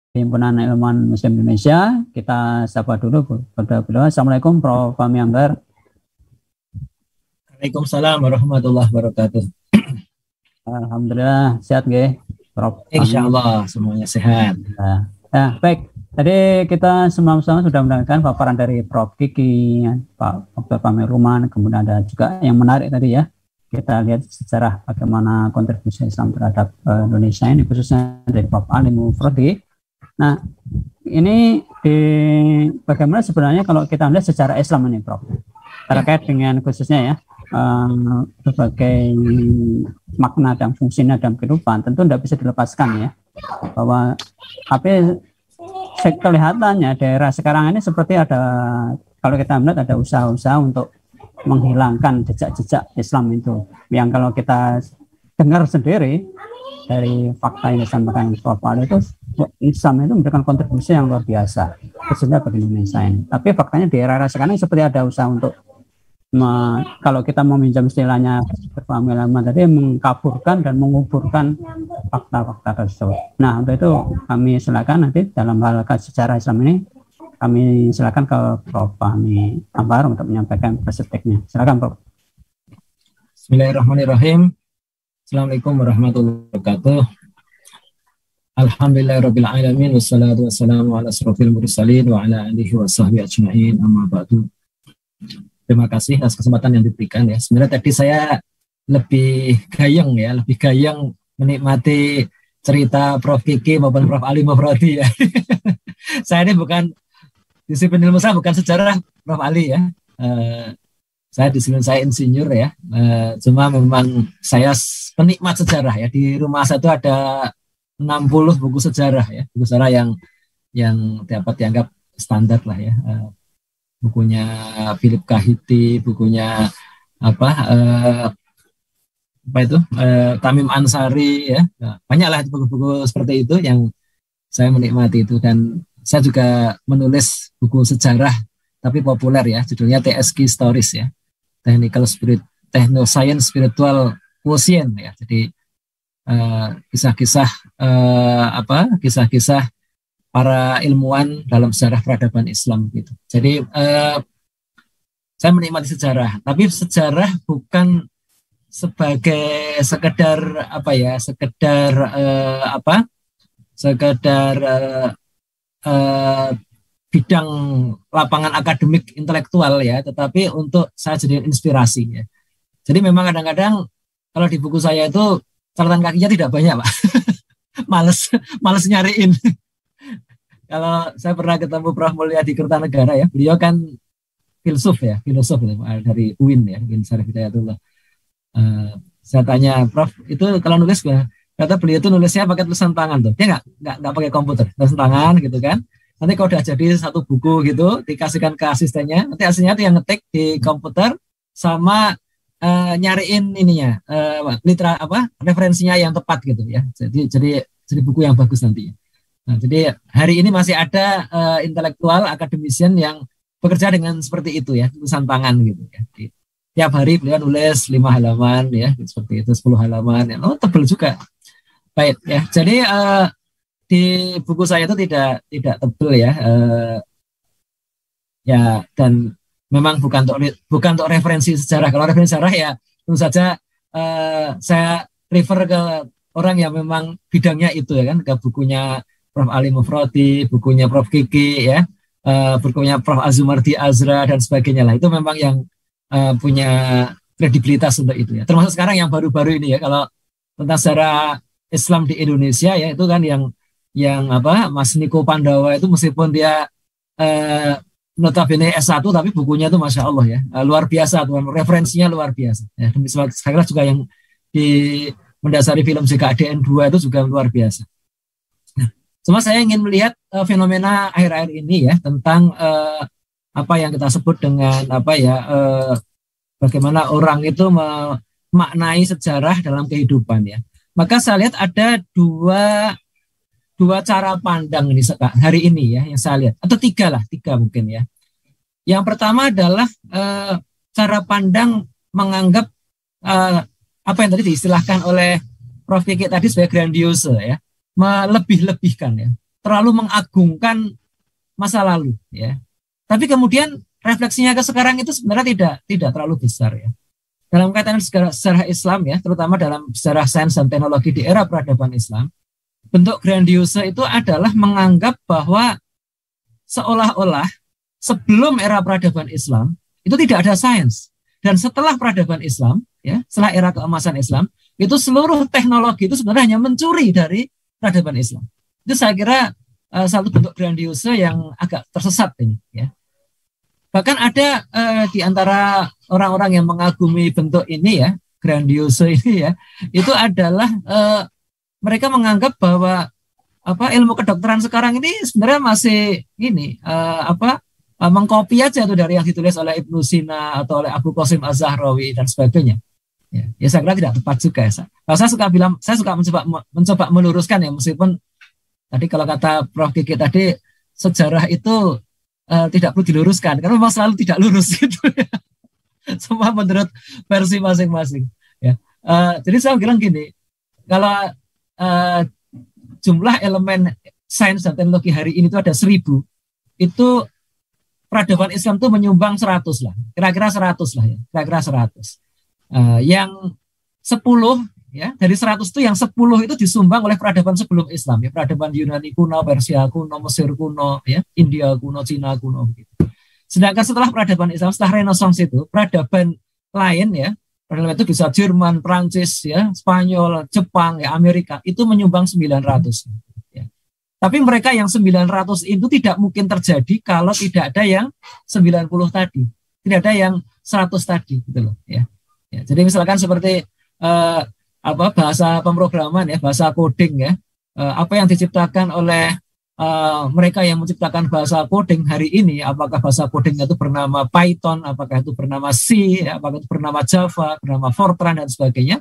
Himpunan Ilmuwan Muslim Indonesia. Kita sapa dulu berdua. Assalamualaikum Prof. Fahmi Anggar. Waalaikumsalam warahmatullahi wabarakatuh. Alhamdulillah sehat nggih, Prof. Insya Allah semuanya sehat. Nah, baik. Tadi kita semua-sama sudah mendengarkan paparan dari Prof. Kiki, Pak Dr. Fahmi Ruman, kemudian ada juga yang menarik tadi ya. Kita lihat sejarah bagaimana kontribusi Islam terhadap Indonesia ini, khususnya dari Prof. Ali Mufradi. Nah, ini bagaimana sebenarnya kalau kita melihat sejarah Islam ini, Prof. Terkait dengan khususnya ya, berbagai makna dan fungsinya dalam kehidupan, tentu tidak bisa dilepaskan ya, bahwa kelihatannya daerah sekarang ini seperti ada, kalau kita melihat ada usaha-usaha untuk menghilangkan jejak-jejak Islam itu, yang kalau kita dengar sendiri dari fakta yang disampaikan Prof. Ali itu, Islam itu memberikan kontribusi yang luar biasa khususnya bagi Indonesia ini. Tapi faktanya di era sekarang seperti ada usaha untuk kalau kita meminjam istilahnya Fahmi tadi, mengkaburkan dan menguburkan fakta-fakta tersebut. Nah, untuk itu kami silakan nanti dalam hal sejarah Islam ini, kami silakan ke Prof. Fahmi Anggar untuk menyampaikan perspektifnya. Silakan, Prof. Bismillahirrahmanirrahim. Assalamualaikum warahmatullahi wabarakatuh. Alhamdulillahirabbil alamin wassalatu wassalamu ala asrofil mursalin wa ala alihi washabbihi ajmain, amma ba'du. Terima kasih atas kesempatan yang diberikan ya. Sebenarnya tadi saya lebih gayeng menikmati cerita Prof. Kiki maupun Prof. Ali Mufradi ya. Saya ini bukan disiplin ilmu, saya bukan sejarah Prof. Ali ya. Saya disiplin saya insinyur ya. Cuma memang saya penikmat sejarah ya. Di rumah saya itu ada 60 buku sejarah ya. Buku sejarah yang dapat dianggap standar lah ya. Bukunya Philip Kahiti, bukunya Tamim Ansari ya. Banyaklah buku-buku seperti itu yang saya menikmati itu, dan saya juga menulis buku sejarah tapi populer ya, judulnya TSQ Stories ya. Techno Science Spiritual Quotient ya. Jadi kisah-kisah para ilmuwan dalam sejarah peradaban Islam gitu. Jadi saya menikmati sejarah, tapi sejarah bukan sebagai sekedar bidang lapangan akademik intelektual ya, tetapi untuk saya jadi inspirasi ya. Jadi memang kadang-kadang kalau di buku saya itu catatan kakinya tidak banyak, Pak. males nyariin. Kalau saya pernah ketemu Prof. Mulya di Kertanegara ya, beliau kan filosof dari UIN ya, UIN Syarif Hidayatullah. Saya tanya, Prof, itu kalau nulis, kata beliau itu nulisnya pakai tulisan tangan tuh, dia nggak pakai komputer, tulisan tangan gitu kan. Nanti kalau udah jadi satu buku gitu, dikasihkan ke asistennya, nanti asistennya itu yang ngetik di komputer sama nyariin ininya, referensinya yang tepat gitu ya. Jadi buku yang bagus nanti. Nah, jadi hari ini masih ada intelektual akademisian yang bekerja dengan seperti itu ya, tulisan tangan gitu ya. Jadi, tiap hari beliau nulis 5 halaman ya, seperti itu, 10 halaman ya, tebel juga. Baik ya. Jadi di buku saya itu tidak tebel ya. Ya, dan memang bukan untuk referensi sejarah. Kalau referensi sejarah ya tentu saja saya refer ke orang yang memang bidangnya itu ya kan, ke bukunya Prof. Ali Mufradi, bukunya Prof. Kiki ya, bukunya Prof. Azumardi Azra dan sebagainya lah. Itu memang yang punya kredibilitas untuk itu ya. Termasuk sekarang yang baru-baru ini ya, kalau tentang sejarah Islam di Indonesia ya, itu kan yang Mas Niko Pandawa itu, meskipun dia notabene S1 tapi bukunya itu Masya Allah ya, luar biasa tuh, referensinya luar biasa ya. Saya kira juga yang mendasari film JKDN 2 itu juga luar biasa. Cuma saya ingin melihat fenomena akhir-akhir ini ya, tentang apa yang kita sebut dengan bagaimana orang itu memaknai sejarah dalam kehidupan ya. Maka saya lihat ada dua cara pandang ini hari ini ya, yang saya lihat, atau tiga mungkin ya. Yang pertama adalah cara pandang menganggap apa yang tadi diistilahkan oleh Prof. Kiki tadi sebagai grandiose ya, melebih-lebihkan ya. terlalu mengagungkan masa lalu, ya. Tapi kemudian refleksinya ke sekarang itu sebenarnya tidak terlalu besar, ya. Dalam kaitan sejarah Islam, ya, terutama dalam sejarah sains dan teknologi di era peradaban Islam, bentuk grandiose itu adalah menganggap bahwa seolah-olah sebelum era peradaban Islam itu tidak ada sains, dan setelah peradaban Islam, ya, setelah era keemasan Islam, itu seluruh teknologi itu sebenarnya hanya mencuri dari peradaban Islam. Itu saya kira satu bentuk grandiose yang agak tersesat ini, ya. Bahkan ada di antara orang-orang yang mengagumi bentuk ini, ya, grandiose ini, ya, itu adalah mereka menganggap bahwa ilmu kedokteran sekarang ini sebenarnya masih ini mengkopi aja tuh dari yang ditulis oleh Ibnu Sina atau oleh Abu Qasim Az-Zahrawi dan sebagainya. Ya, saya kira tidak tepat juga, ya. Saya suka mencoba meluruskan, ya, meskipun tadi kalau kata Prof. Kiki tadi sejarah itu tidak perlu diluruskan karena memang selalu tidak lurus gitu, ya. Semua menurut versi masing-masing, ya. Jadi saya bilang gini, kalau jumlah elemen sains dan teknologi hari ini itu ada 1000, itu peradaban Islam itu menyumbang 100 lah, kira-kira 100 lah, ya, kira-kira 100. Yang 10, ya, dari 100 itu yang 10 itu disumbang oleh peradaban sebelum Islam, ya, peradaban Yunani kuno, Persia kuno, Mesir kuno, ya, India kuno, Cina kuno, gitu. Sedangkan setelah peradaban Islam, setelah Renaissance itu, peradaban lain, ya, peradaban itu bisa Jerman, Prancis, ya, Spanyol, Jepang, ya, Amerika, itu menyumbang 900. Ya. Tapi mereka yang 900 itu tidak mungkin terjadi kalau tidak ada yang 90 tadi, tidak ada yang 100 tadi, gitu loh, ya. Ya, jadi misalkan seperti bahasa pemrograman, ya, bahasa coding, ya, apa yang diciptakan oleh mereka yang menciptakan bahasa coding hari ini, apakah bahasa codingnya itu bernama Python, apakah itu bernama C, ya, apakah itu bernama Java, bernama Fortran dan sebagainya,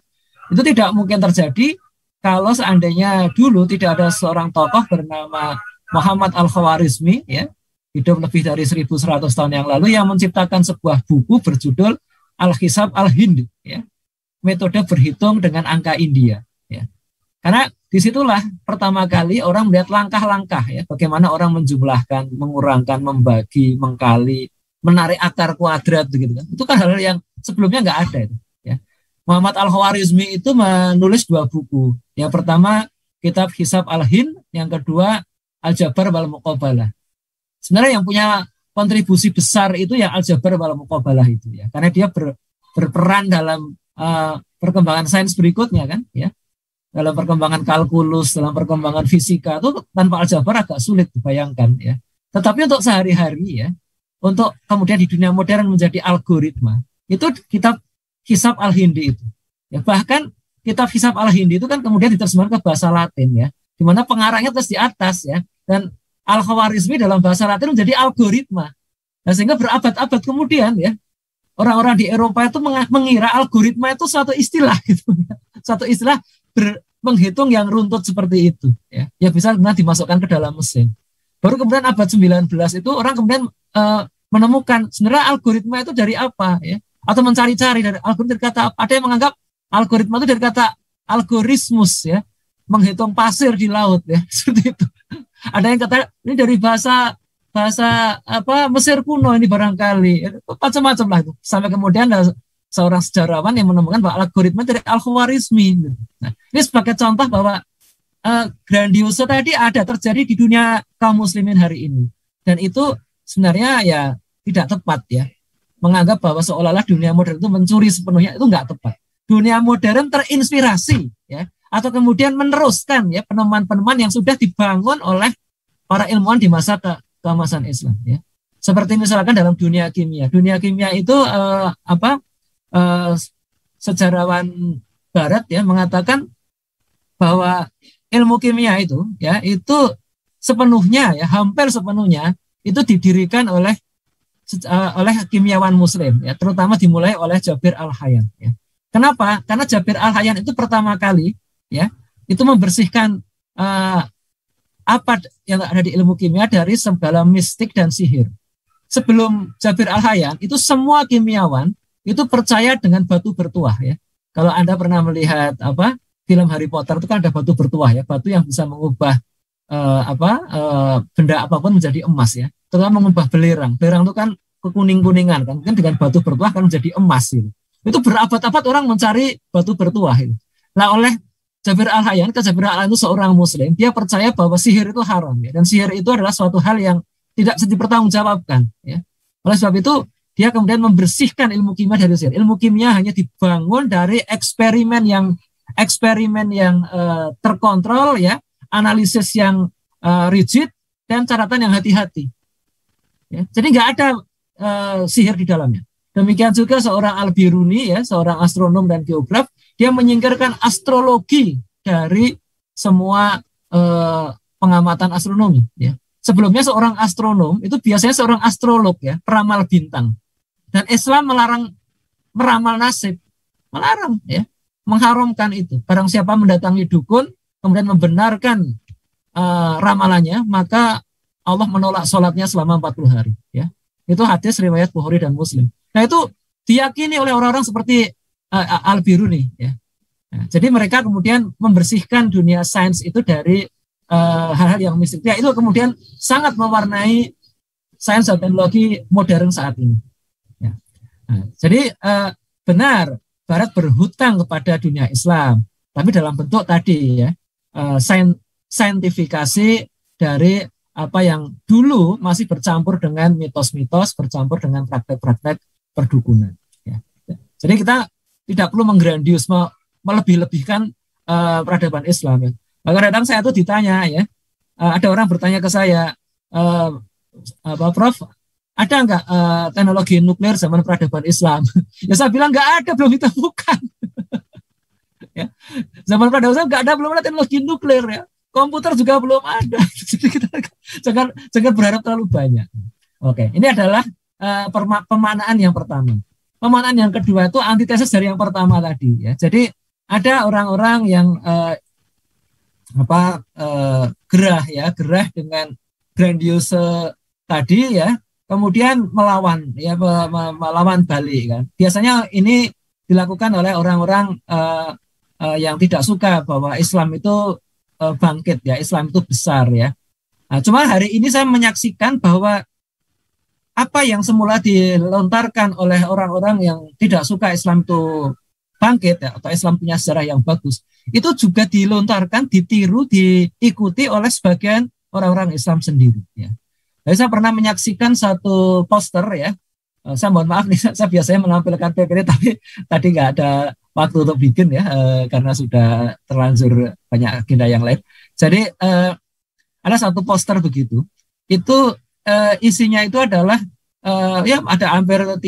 itu tidak mungkin terjadi kalau seandainya dulu tidak ada seorang tokoh bernama Muhammad Al-Khawarizmi, ya, hidup lebih dari 1100 tahun yang lalu, yang menciptakan sebuah buku berjudul Al-Hisab Al-Hind, ya, metode berhitung dengan angka India, ya. Karena disitulah pertama kali orang melihat langkah-langkah, ya, bagaimana orang menjumlahkan, mengurangkan, membagi, mengkali, menarik akar kuadrat, begitu kan. Itu kan hal yang sebelumnya nggak ada itu, ya. Muhammad Al-Khawarizmi itu menulis 2 buku. Yang pertama kitab Hisab Al-Hind, yang kedua Al-Jabar wal Muqabalah. Sebenarnya yang punya kontribusi besar itu ya Al-Jabar wal Muqabalah itu, ya, karena dia berperan dalam perkembangan sains berikutnya, kan, ya, dalam perkembangan kalkulus, dalam perkembangan fisika itu tanpa Al-Jabar agak sulit dibayangkan, ya. Tetapi untuk sehari-hari, ya, untuk kemudian di dunia modern menjadi algoritma, itu kitab Hisab Al-Hindi itu, ya, bahkan kitab Hisab Al-Hindi itu kan kemudian diterjemahkan ke bahasa Latin, ya, di mana pengarangnya terus di atas, ya, dan Al-Khawarizmi dalam bahasa Latin menjadi algoritma. Nah, sehingga berabad-abad kemudian, ya, orang-orang di Eropa itu mengira algoritma itu suatu istilah, gitu, ya. Suatu istilah menghitung yang runtut seperti itu, ya. Ya bisa kemudian dimasukkan ke dalam mesin. Baru kemudian abad 19 itu orang kemudian menemukan sebenarnya algoritma itu dari apa, ya, atau mencari-cari dari algoritma dari kata apa. Ada yang menganggap algoritma itu dari kata algorismus, ya, menghitung pasir di laut, ya, seperti itu. Ada yang kata ini dari bahasa Mesir kuno ini barangkali, macam-macam lah itu. Sampai kemudian ada seorang sejarawan yang menemukan bahwa algoritma dari Al-Khawarizmi. Nah, ini sebagai contoh bahwa grandiose tadi ada terjadi di dunia kaum muslimin hari ini, dan itu sebenarnya ya tidak tepat, ya, menganggap bahwa seolah-olah dunia modern itu mencuri sepenuhnya, itu nggak tepat. Dunia modern terinspirasi, ya, atau kemudian meneruskan, ya, penemuan-penemuan yang sudah dibangun oleh para ilmuwan di masa keemasan Islam, ya. Seperti misalkan dalam dunia kimia. Dunia kimia itu sejarawan Barat, ya, mengatakan bahwa ilmu kimia itu, ya, itu sepenuhnya, ya, hampir sepenuhnya itu didirikan oleh kimiawan Muslim, ya, terutama dimulai oleh Jabir Al-Hayyan, ya. Kenapa? Karena Jabir Al-Hayyan itu pertama kali, ya, itu membersihkan apa yang ada di ilmu kimia dari segala mistik dan sihir. Sebelum Jabir Al-Hayyan itu semua kimiawan itu percaya dengan batu bertuah, ya. Kalau Anda pernah melihat film Harry Potter itu kan ada batu bertuah, ya, batu yang bisa mengubah benda apapun menjadi emas ya. Terutama mengubah belerang. Belerang itu kan kekuning-kuningan kan, dengan batu bertuah kan menjadi emas gitu. Itu berabad-abad orang mencari batu bertuah itu. Nah, oleh Jabir Al-Hayyan, Jabir Al-Hayyan itu seorang muslim, dia percaya bahwa sihir itu haram ya, dan sihir itu adalah suatu hal yang tidak bisa dipertanggungjawabkan ya. Oleh sebab itu dia kemudian membersihkan ilmu kimia dari sihir. Ilmu kimia hanya dibangun dari eksperimen yang terkontrol ya, analisis yang rigid dan catatan yang hati-hati. Ya, jadi nggak ada sihir di dalamnya. Demikian juga seorang Al-Biruni ya, seorang astronom dan geograf, dia menyingkirkan astrologi dari semua pengamatan astronomi. Ya. Sebelumnya seorang astronom itu biasanya seorang astrolog ya, peramal bintang. Dan Islam melarang meramal nasib, melarang ya, mengharamkan itu. Barang siapa mendatangi dukun kemudian membenarkan ramalannya, maka Allah menolak sholatnya selama 40 hari. Ya. Itu hadis riwayat Bukhari dan Muslim. Nah itu diyakini oleh orang-orang seperti Al-Biruni. Ya. Nah, jadi mereka kemudian membersihkan dunia sains itu dari hal-hal yang mistik. Ya, itu kemudian sangat mewarnai sains dan teknologi modern saat ini. Ya. Nah, jadi benar Barat berhutang kepada dunia Islam, tapi dalam bentuk tadi ya saintifikasi dari apa yang dulu masih bercampur dengan mitos-mitos, bercampur dengan praktek-praktek perdukunan. Ya. Jadi kita tidak perlu menggrandius, melebih-lebihkan peradaban Islam. Ya. Kadang-kadang saya tuh ditanya ya, ada orang bertanya ke saya, Prof, ada nggak teknologi nuklir zaman peradaban Islam? Ya saya bilang nggak ada, belum ditemukan. Ya. Zaman peradaban Islam nggak ada, belum ada teknologi nuklir ya. Komputer juga belum ada. Jadi kita jangan berharap terlalu banyak. Oke, ini adalah pemaknaan yang pertama. Pemaknaan yang kedua itu antitesis dari yang pertama tadi. Ya. Jadi ada orang-orang yang gerah dengan grandiose tadi ya, kemudian melawan balik kan. Biasanya ini dilakukan oleh orang-orang yang tidak suka bahwa Islam itu bangkit ya, Islam itu besar ya. Nah, cuma hari ini saya menyaksikan bahwa apa yang semula dilontarkan oleh orang-orang yang tidak suka Islam itu bangkit ya, atau Islam punya sejarah yang bagus, itu juga dilontarkan, ditiru, diikuti oleh sebagian orang-orang Islam sendiri ya. Jadi saya pernah menyaksikan satu poster ya. Saya mohon maaf nih, saya biasanya menampilkan PPT tapi tadi nggak ada waktu untuk bikin ya, karena sudah terlanjur banyak agenda yang lain. Jadi ada satu poster begitu, itu isinya itu adalah ya ada hampir 30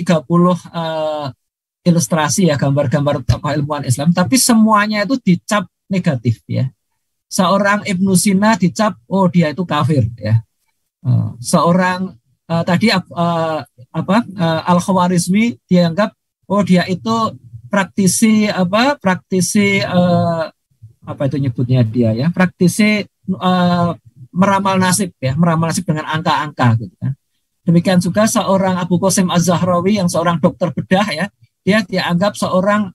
ilustrasi ya, gambar-gambar tokoh ilmuwan Islam, tapi semuanya itu dicap negatif ya. Seorang Ibnu Sina dicap, oh dia itu kafir ya. Seorang tadi Al-Khawarizmi dianggap, oh dia itu praktisi meramal nasib ya, meramal nasib dengan angka-angka gitu kan. Demikian juga seorang Abu Qasim Az-Zahrawi yang seorang dokter bedah ya, dia dianggap seorang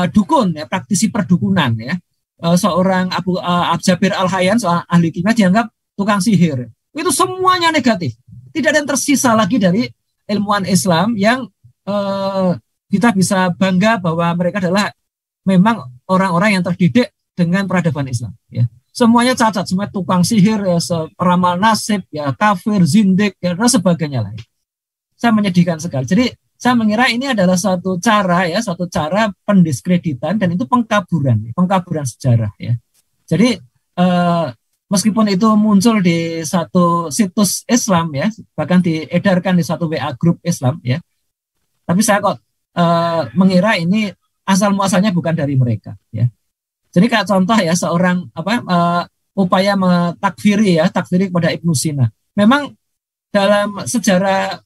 dukun ya, praktisi perdukunan ya. Seorang Jabir Al-Hayyan, seorang ahli kimia, dianggap tukang sihir. Itu semuanya negatif. Tidak ada yang tersisa lagi dari ilmuwan Islam yang kita bisa bangga bahwa mereka adalah memang orang-orang yang terdidik dengan peradaban Islam. Ya. Semuanya cacat, semua tukang sihir, ya, peramal nasib, ya, kafir, zindik, ya, dan sebagainya lah. Saya menyedihkan sekali. Jadi saya mengira ini adalah suatu cara pendiskreditan dan itu pengkaburan sejarah. Ya. Jadi meskipun itu muncul di satu situs Islam ya, bahkan diedarkan di satu WA grup Islam ya, tapi saya kok mengira ini asal muasalnya bukan dari mereka ya. Jadi kayak contoh ya, seorang upaya takfiri kepada Ibnu Sina. Memang dalam sejarah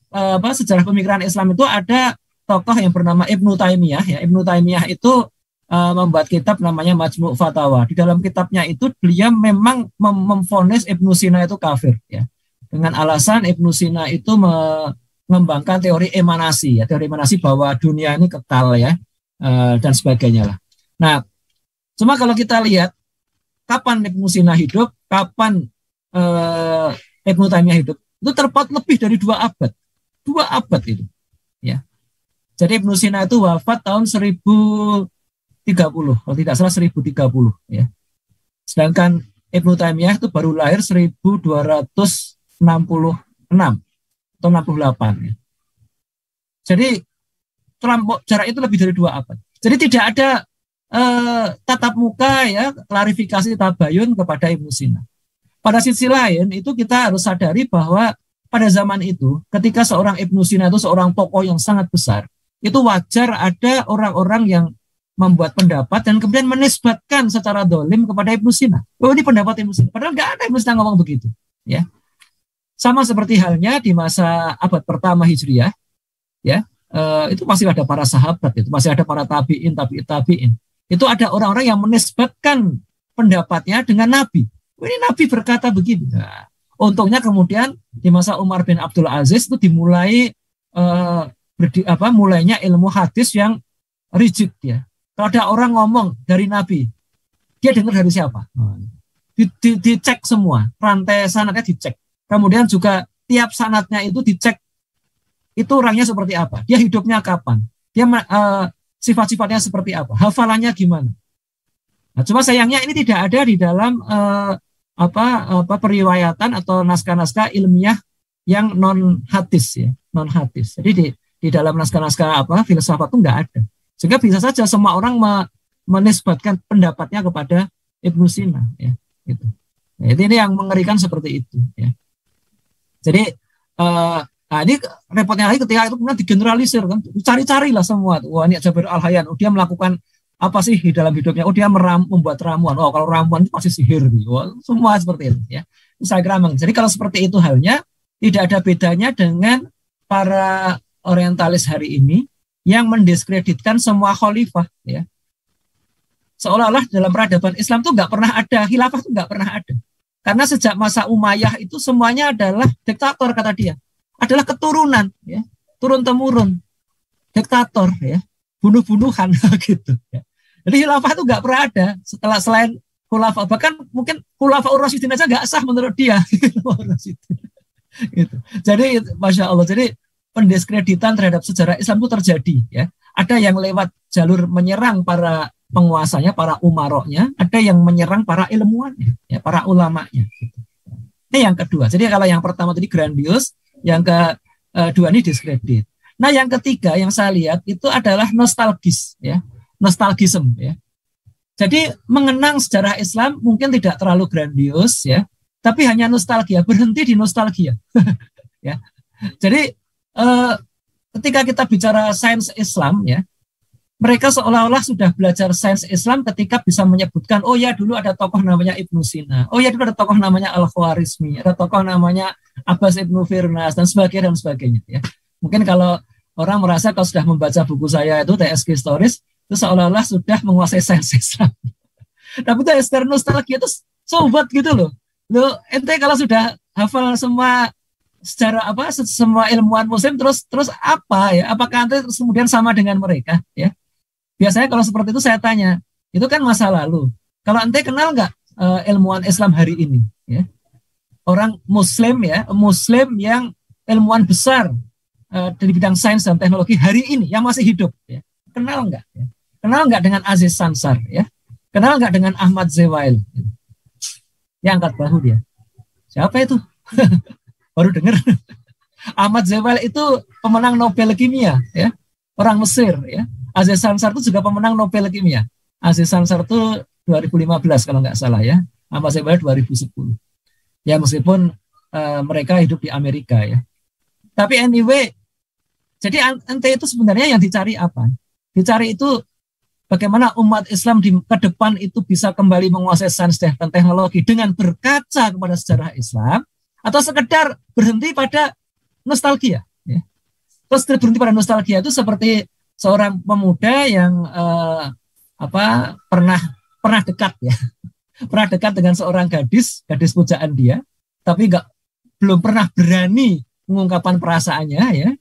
pemikiran Islam itu ada tokoh yang bernama Ibnu Taimiyah ya. Ibnu Taimiyah itu membuat kitab namanya Majmu' Fatawa. Di dalam kitabnya itu beliau memang memvonis Ibnu Sina itu kafir ya. Dengan alasan Ibnu Sina itu mengembangkan teori emanasi ya, teori emanasi bahwa dunia ini kekal ya, dan sebagainya lah. Nah, cuma kalau kita lihat kapan Ibnu Sina hidup, kapan Ibnu Taimiyah hidup, itu terpaut lebih dari 2 abad. 2 abad itu. Ya. Jadi Ibnu Sina itu wafat tahun 1030, kalau tidak salah 1030. Ya. Sedangkan Ibnu Taimiyah itu baru lahir 1266 atau 68. Ya. Jadi jarak itu lebih dari 2 abad. Jadi tidak ada tatap muka ya, klarifikasi tabayun kepada Ibnu Sina. Pada sisi lain itu kita harus sadari bahwa pada zaman itu ketika seorang Ibnu Sina itu seorang tokoh yang sangat besar, itu wajar ada orang-orang yang membuat pendapat dan kemudian menisbatkan secara dolim kepada Ibnu Sina. Oh, ini pendapat Ibnu Sina. Padahal nggak ada Ibnu Sina ngomong begitu. Ya. Sama seperti halnya di masa abad pertama Hijriah, ya, itu masih ada para sahabat, itu masih ada para tabiin. Itu ada orang-orang yang menisbatkan pendapatnya dengan Nabi. Ini Nabi berkata begini. Nah, untungnya kemudian di masa Umar bin Abdul Aziz itu dimulai mulainya ilmu hadis yang rigid ya. Kalau ada orang ngomong dari Nabi, dia dengar dari siapa? Dicek semua, rantai sanadnya dicek. Kemudian juga tiap sanadnya itu dicek, itu orangnya seperti apa, dia hidupnya kapan, dia sifat-sifatnya seperti apa, hafalannya gimana. Nah, cuma sayangnya ini tidak ada di dalam periwayatan atau naskah-naskah ilmiah yang non hadis ya, non hadis. Jadi di dalam naskah-naskah filsafat itu nggak ada. Sehingga bisa saja semua orang menisbatkan pendapatnya kepada Ibnu Sina ya, gitu. Nah, ini yang mengerikan seperti itu ya. Jadi ini repotnya lagi ketika itu kemudian digeneralisir kan, cari-carilah semua. Wah, ini Jabir Al-Hayyan, dia melakukan apa sih di dalam hidupnya? Oh, dia membuat ramuan. Oh, kalau ramuan itu pasti sihir. Oh, semua seperti itu ya. Saya kira memang. Jadi kalau seperti itu halnya, tidak ada bedanya dengan para orientalis hari ini yang mendiskreditkan semua khalifah ya. Seolah-olah dalam peradaban Islam itu nggak pernah ada, khilafah itu nggak pernah ada. Karena sejak masa Umayyah itu semuanya adalah diktator, kata dia. Adalah keturunan ya, turun-temurun diktator ya, bunuh-bunuhan gitu ya. Jadi khilafah itu nggak pernah ada setelah selain khulafah, bahkan mungkin khulafah ur-rasyidin aja nggak sah menurut dia. Gitu. Jadi masya Allah, jadi pendiskreditan terhadap sejarah Islam itu terjadi ya. Ada yang lewat jalur menyerang para penguasanya, para umaroknya, ada yang menyerang para ilmuwannya, ya, para ulamanya. Gitu. Ini yang kedua. Jadi kalau yang pertama tadi grandius, yang kedua ini diskredit. Nah yang ketiga yang saya lihat itu adalah nostalgis ya. Nostalgisme ya. Jadi mengenang sejarah Islam mungkin tidak terlalu grandius ya, tapi hanya nostalgia, berhenti di nostalgia. Ya. Jadi ketika kita bicara sains Islam ya, mereka seolah-olah sudah belajar sains Islam ketika bisa menyebutkan, oh ya dulu ada tokoh namanya Ibnu Sina, oh ya dulu ada tokoh namanya Al-Khwarizmi, ada tokoh namanya Abbas Ibnu Firnas dan sebagainya ya. Mungkin kalau orang merasa kalau sudah membaca buku saya itu TSG Stories itu seolah-olah sudah menguasai sains Islam. Tapi itu secara nostalgia itu sobat gitu loh. Lo ente kalau sudah hafal semua secara semua ilmuwan muslim terus apa ya? Apakah ente kemudian sama dengan mereka ya? Biasanya kalau seperti itu saya tanya, itu kan masa lalu. Kalau ente kenal nggak ilmuwan Islam hari ini ya? Orang muslim ya, muslim yang ilmuwan besar dari bidang sains dan teknologi hari ini yang masih hidup ya. Kenal nggak ya? Kenal nggak dengan Aziz Sansar ya? Kenal nggak dengan Ahmad Zewail? Yang angkat bahu dia. Siapa itu? Baru dengar. Ahmad Zewail itu pemenang Nobel Kimia ya. Orang Mesir ya. Aziz Sansar itu juga pemenang Nobel Kimia. Aziz Sansar itu 2015 kalau nggak salah ya. Ahmad Zewail 2010. Ya meskipun mereka hidup di Amerika ya. Tapi anyway, jadi ente itu sebenarnya yang dicari apa? Dicari itu bagaimana umat Islam ke depan itu bisa kembali menguasai sains dan teknologi dengan berkaca kepada sejarah Islam, atau sekedar berhenti pada nostalgia. Ya. Terus berhenti pada nostalgia itu seperti seorang pemuda yang pernah dekat ya, pernah dekat dengan seorang gadis pujaan dia, tapi belum pernah berani mengungkapkan perasaannya ya.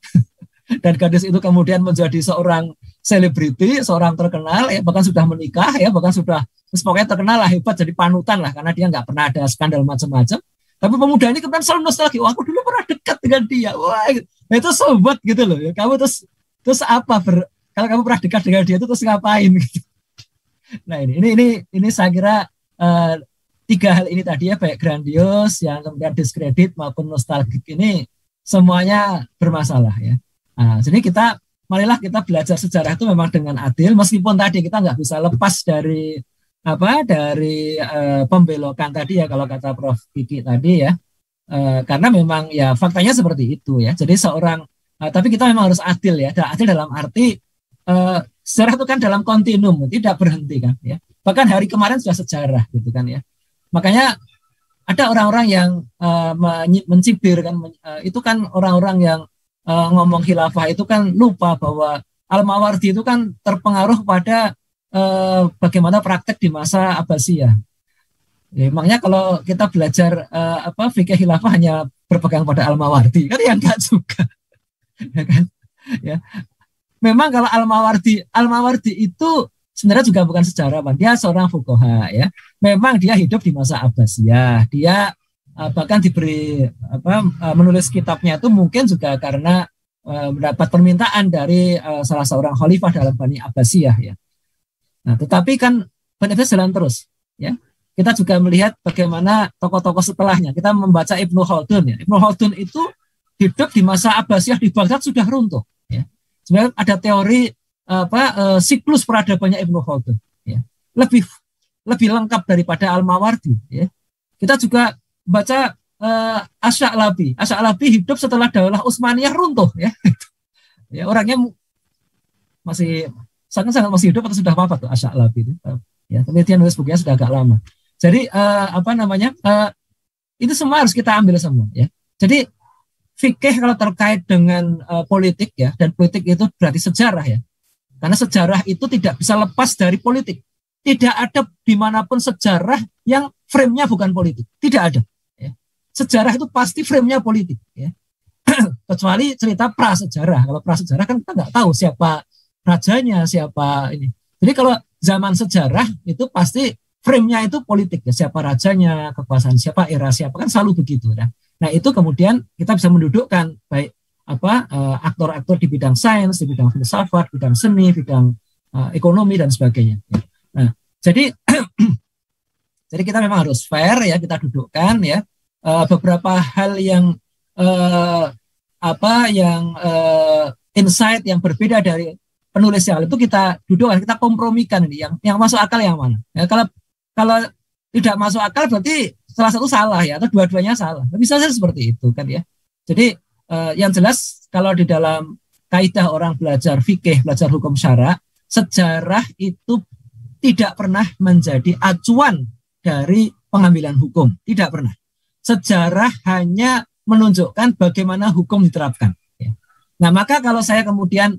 Dan gadis itu kemudian menjadi seorang selebriti, seorang terkenal, ya bahkan sudah menikah, ya bahkan sudah pokoknya terkenal lah, hebat, jadi panutan lah, karena dia nggak pernah ada skandal macam-macam. Tapi pemuda ini kemudian selalu nostalgia, wah aku dulu pernah dekat dengan dia, wah itu sobat gitu loh. Ya. Kamu terus apa? Kalau kamu pernah dekat dengan dia itu terus ngapain? Gitu. Nah ini saya kira tiga hal ini tadi ya, baik grandios, yang kemudian diskredit maupun nostalgik ini semuanya bermasalah ya. Nah, jadi marilah kita belajar sejarah itu memang dengan adil, meskipun tadi kita nggak bisa lepas dari pembelokan tadi ya, kalau kata Prof. Kiki tadi ya, karena memang ya faktanya seperti itu ya. Jadi tapi kita memang harus adil ya, adil dalam arti sejarah itu kan dalam kontinum, tidak berhenti kan ya. Bahkan hari kemarin sudah sejarah gitu kan ya. Makanya ada orang-orang yang mencibir kan, itu kan orang-orang yang ngomong khilafah itu kan lupa bahwa Al-Mawardi itu kan terpengaruh pada bagaimana praktek di masa Abbasiyah. Ya, makanya kalau kita belajar fikih khilafah hanya berpegang pada Al-Mawardi kan ya enggak juga. Ya kan? Ya. Memang kalau Al-Mawardi itu sebenarnya juga bukan sejarawan, dia seorang fuqaha ya. Memang dia hidup di masa Abbasiyah. Dia bahkan diberi menulis kitabnya itu mungkin juga karena mendapat permintaan dari salah seorang khalifah dalam Bani Abbasiyah ya. Nah, tetapi kan benefit jalan terus ya. Kita juga melihat bagaimana tokoh-tokoh setelahnya. Kita membaca Ibnu Khaldun ya. Ibnu Khaldun itu hidup di masa Abbasiyah di Baghdad sudah runtuh ya. Sebenarnya ada teori siklus peradabannya Ibnu Khaldun ya. Lebih lengkap daripada Al-Mawardi ya. Kita juga baca Asy-Sya'labi. Asy-Sya'labi hidup setelah Daulah Utsmaniyah runtuh ya. Ya, orangnya masih sangat masih hidup atau sudah wafat tuh Asy-Sya'labi itu. Ya, penelitian nulis bukunya sudah agak lama. Jadi itu semua harus kita ambil semua ya. Jadi fikih kalau terkait dengan politik ya, dan politik itu berarti sejarah ya. Karena sejarah itu tidak bisa lepas dari politik. Tidak ada dimanapun sejarah yang frame-nya bukan politik. Tidak ada. Ya. Sejarah itu pasti frame-nya politik. Ya. Kecuali cerita prasejarah. Kalau prasejarah kan kita nggak tahu siapa rajanya, siapa ini. Jadi kalau zaman sejarah itu pasti frame-nya itu politik ya, siapa rajanya, kekuasaan siapa, era siapa, kan selalu begitu ya. Nah, itu kemudian kita bisa mendudukkan baik aktor-aktor di bidang sains, di bidang filsafat, bidang seni, bidang ekonomi dan sebagainya. Ya. Nah, jadi jadi kita memang harus fair ya, kita dudukkan ya beberapa hal yang insight yang berbeda dari penulis yang itu kita dudukkan, kita kompromikan ini yang masuk akal yang mana. Ya, kalau tidak masuk akal berarti salah satu salah ya, atau dua-duanya salah. Bisa saja seperti itu kan ya. Jadi yang jelas kalau di dalam kaidah orang belajar fikih, belajar hukum syara, sejarah itu tidak pernah menjadi acuan dari pengambilan hukum, tidak pernah. Sejarah hanya menunjukkan bagaimana hukum diterapkan. Ya. Nah, maka kalau saya kemudian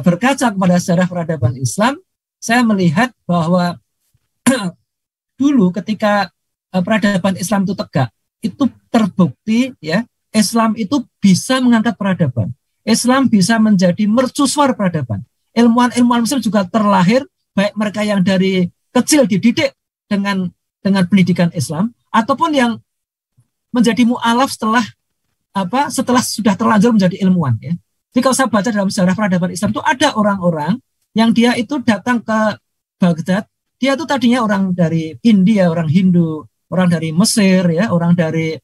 berkaca kepada sejarah peradaban Islam, saya melihat bahwa dulu ketika peradaban Islam itu tegak, itu terbukti ya, Islam itu bisa mengangkat peradaban. Islam bisa menjadi mercusuar peradaban. Ilmuwan-ilmuwan Muslim juga terlahir, baik mereka yang dari kecil dididik dengan pendidikan Islam, ataupun yang menjadi mu'alaf setelah sudah terlanjur menjadi ilmuwan ya. Jadi kalau saya baca dalam sejarah peradaban Islam itu ada orang-orang yang dia itu datang ke Baghdad, dia itu tadinya orang dari India, orang Hindu, orang dari Mesir ya, orang dari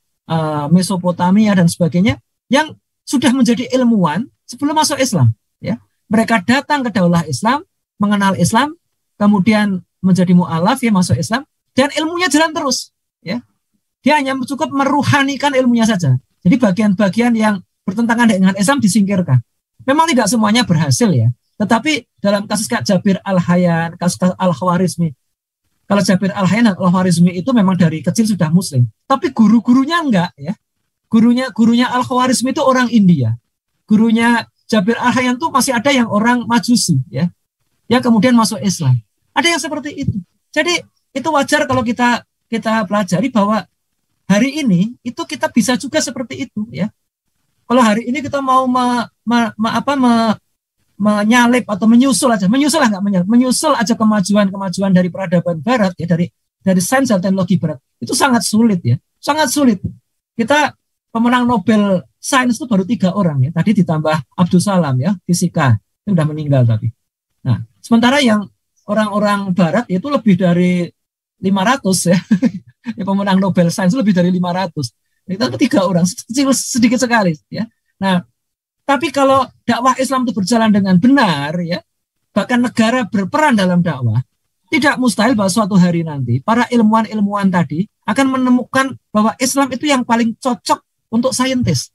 Mesopotamia dan sebagainya, yang sudah menjadi ilmuwan sebelum masuk Islam ya. Mereka datang ke daulah Islam, mengenal Islam, kemudian menjadi mu'alaf ya, masuk Islam, dan ilmunya jalan terus ya. Dia hanya cukup meruhanikan ilmunya saja. Jadi bagian-bagian yang bertentangan dengan Islam disingkirkan. Memang tidak semuanya berhasil ya. Tetapi dalam kasus Jabir Al-Hayyan, kasus Al-Khwarizmi, kalau Jabir Al-Hayyan dan Al-Khwarizmi itu memang dari kecil sudah Muslim. Tapi guru-gurunya enggak ya. Gurunya Al-Khwarizmi itu orang India. Gurunya Jabir Al-Hayyan itu masih ada yang orang Majusi ya. Yang kemudian masuk Islam. Ada yang seperti itu. Jadi itu wajar kalau kita pelajari bahwa hari ini itu kita bisa juga seperti itu ya. Kalau hari ini kita mau menyalip atau menyusul aja, menyusul aja kemajuan dari peradaban Barat ya, dari sains dan teknologi Barat itu sangat sulit ya, sangat sulit. Kita pemenang Nobel Sains itu baru 3 orang ya, tadi ditambah Abdul Salam ya, fisika itu udah meninggal tapi. Nah, sementara yang orang-orang Barat itu lebih dari 500 ya, ya pemenang Nobel Sains lebih dari 500. Itu 3 orang, sedikit sekali ya. Nah, tapi kalau dakwah Islam itu berjalan dengan benar, ya, bahkan negara berperan dalam dakwah, tidak mustahil bahwa suatu hari nanti para ilmuwan tadi akan menemukan bahwa Islam itu yang paling cocok untuk saintis.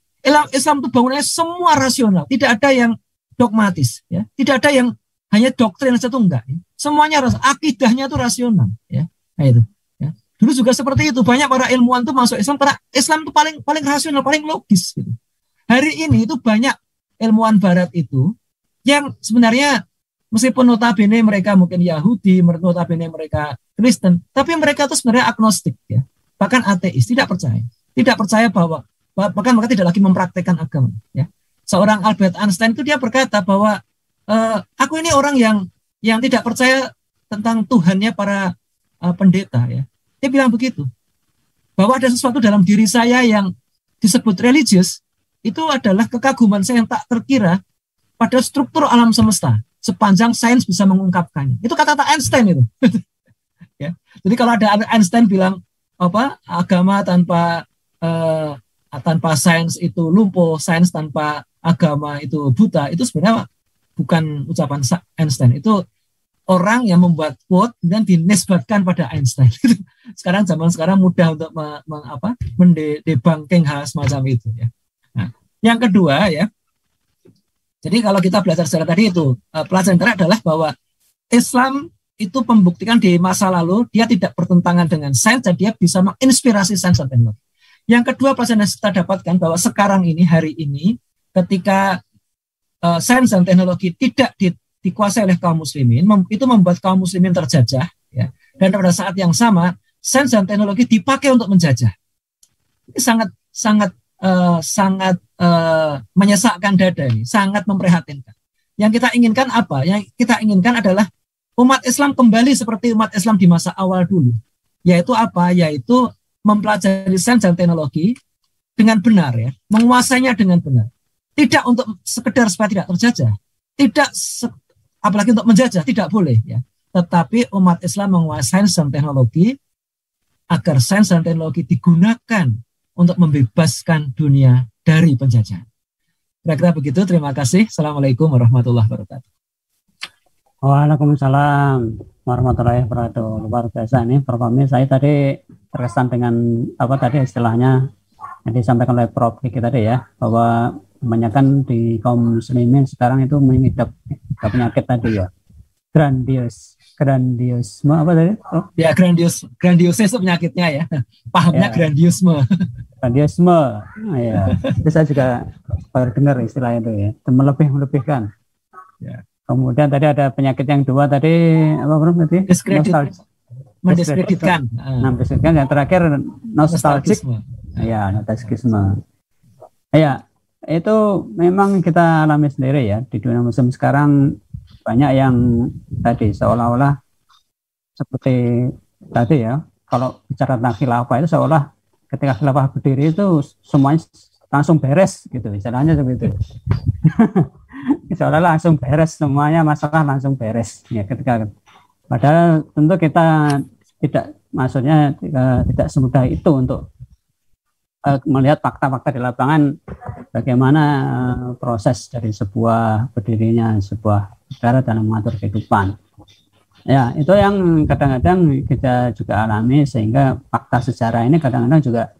Islam itu bangunannya semua rasional, tidak ada yang dogmatis, ya, tidak ada yang hanya doktrin saja, itu enggak. Ya. Semuanya akidahnya itu rasional, ya. Nah itu. Ya. Dulu juga seperti itu, banyak para ilmuwan itu masuk Islam karena Islam itu paling rasional, paling logis. Gitu. Hari ini itu banyak ilmuwan Barat itu yang sebenarnya meskipun notabene mereka mungkin Yahudi, notabene mereka Kristen, tapi mereka itu sebenarnya agnostik ya, bahkan ateis, tidak percaya bahwa bahkan mereka tidak lagi mempraktekkan agama. Ya. Seorang Albert Einstein itu dia berkata bahwa aku ini orang yang tidak percaya tentang Tuhannya para pendeta ya. Dia bilang begitu, bahwa ada sesuatu dalam diri saya yang disebut religius. Itu adalah kekaguman saya yang tak terkira pada struktur alam semesta sepanjang sains bisa mengungkapkannya. Itu kata-kata Einstein itu. Ya. Jadi kalau ada Einstein bilang apa agama tanpa sains itu lumpuh, sains tanpa agama itu buta, itu sebenarnya bukan ucapan Einstein. Itu orang yang membuat quote dan dinisbatkan pada Einstein. Zaman sekarang mudah untuk mendebunking hal semacam itu ya. Nah, yang kedua ya, jadi kalau kita belajar secara tadi itu, pelajaran terakhir adalah bahwa Islam itu membuktikan di masa lalu dia tidak bertentangan dengan sains dan dia bisa menginspirasi sains dan teknologi. Yang kedua pelajaran yang kita dapatkan bahwa sekarang ini, hari ini, ketika sains dan teknologi tidak dikuasai oleh kaum muslimin, itu membuat kaum muslimin terjajah, ya. Dan pada saat yang sama, sains dan teknologi dipakai untuk menjajah. Ini sangat menyesakkan dada ini, sangat memprihatinkan. Yang kita inginkan apa? Yang kita inginkan adalah umat Islam kembali seperti umat Islam di masa awal dulu. Yaitu apa? Yaitu mempelajari sains dan teknologi dengan benar ya, menguasainya dengan benar. Tidak untuk sekedar supaya tidak terjajah, apalagi untuk menjajah, tidak boleh ya. Tetapi umat Islam menguasai sains dan teknologi agar sains dan teknologi digunakan untuk membebaskan dunia dari penjajahan. Kira-kira begitu, terima kasih. Assalamualaikum warahmatullahi wabarakatuh. Waalaikumsalam warahmatullahi wabarakatuh. Luar biasa ini Prof. Amir. Saya tadi terkesan dengan apa tadi istilahnya yang disampaikan oleh Prof. Kiki tadi ya, bahwa kebanyakan di kaum muslimin sekarang itu mengidap penyakit tadi ya, grandiosme apa tadi? Oh. Ya, grandiose itu penyakitnya ya. Pahamnya ya. Grandiosme, ya. Itu saya juga baru dengar istilah itu ya, melebih-melebihkan. Ya. Kemudian tadi ada penyakit yang dua tadi apa Bro tadi? Mendiskreditkan. Yang terakhir nostalgic. Ya, nostalgisme. Ya, itu memang kita alami sendiri ya di dunia muslim sekarang. Banyak yang tadi seolah-olah seperti tadi ya, kalau bicara tentang khilafah itu seolah ketika khilafah berdiri itu semuanya langsung beres gitu, istilahnya seperti itu. Seolah langsung beres semuanya, masalah langsung beres ya ketika, padahal tentu kita tidak semudah itu untuk melihat fakta-fakta di lapangan bagaimana proses dari sebuah berdirinya sebuah negara dalam mengatur kehidupan. Ya, itu yang kadang-kadang kita juga alami, sehingga fakta sejarah ini kadang-kadang juga